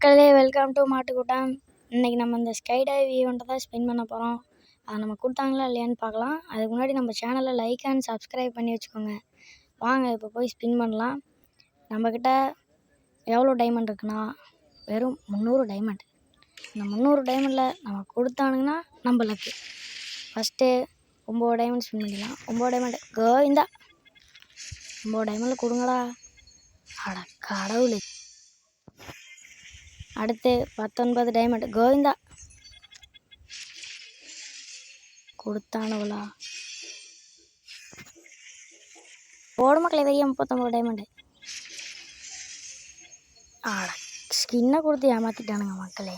மக்களே welcome to மாட்டுக்கூட்டம். இன்றைக்கி நம்ம இந்த ஸ்கை டைவ் ஈவெண்ட்டை தான் ஸ்பின் பண்ண போகிறோம். அதை நம்ம கொடுத்தாங்களா இல்லையான்னு பார்க்கலாம். அதுக்கு முன்னாடி நம்ம சேனலை லைக் அண்ட் சப்ஸ்கிரைப் பண்ணி வச்சுக்கோங்க. வாங்க இப்போ போய் ஸ்பின் பண்ணலாம். நம்மக்கிட்ட எவ்வளோ டைமண்ட் இருக்குன்னா வெறும் 300 டைமண்ட். இந்த 300 டைமண்டில் நம்ம கொடுத்தானுங்கன்னா நம்ம லக்கு. ஃபஸ்ட்டு 9 டைமண்ட் ஸ்பின் பண்ணிடலாம். 9 டைமண்ட் கோவிந்தா. 9 டைமண்டில் கொடுங்கடா. அட கடவுளே. அடுத்து 19 டைமண்ட் கோவிந்தா. கொடுத்தானுங்களா போடு மக்களே. வெறிய 39 டைமண்டு. ஆட ஸ்கின்னை கொடுத்து ஏமாற்றிட்டானுங்க மக்களே.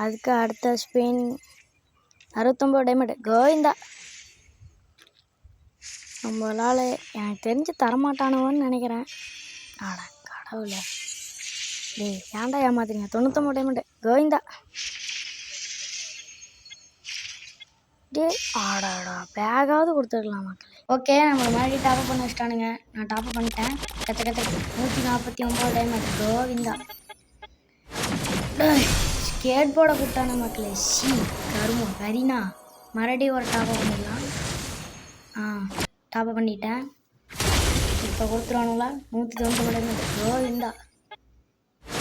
அதுக்கு அடுத்த ஸ்பின் 69 டைமண்ட் கோவிந்தா. நம்மளால் எனக்கு தெரிஞ்சு தரமாட்டானுவோன்னு நினைக்கிறேன். ஆட கடவுளே. டேய் ஏன்டா ஏமாத்துறீங்க. 99 டைமண்ட் கோவிந்தா. டே ஆடாடா பேக்காவது கொடுத்துருக்கலாம் மக்களே. ஓகே நம்மளை மாதிரி டாப்அப் பண்ண வச்சிட்டானுங்க. நான் டாப்அப் பண்ணிட்டேன். கத்த 149 டைமண்ட் கோவிந்தா. ஸ்கேட் போர்டை கூப்பிட்டானு மக்களே. சி கருமம் கரீனா. மறுபடியும் ஒரு டாப்அப் பண்ணிடலாம். டாப்அப் பண்ணிட்டேன். இப்போ கொடுத்துருவானுங்களா 199 டைமண்ட் கோவிந்தா.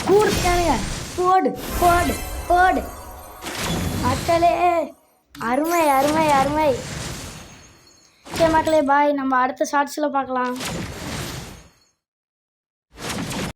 கூடுத்தானுங்க. போடு போடு போடு மக்களே. அருமை அருமை அருமை. சரி மக்களே பாய். நம்ம அடுத்த ஷார்ட்ஸில் பார்க்கலாம்.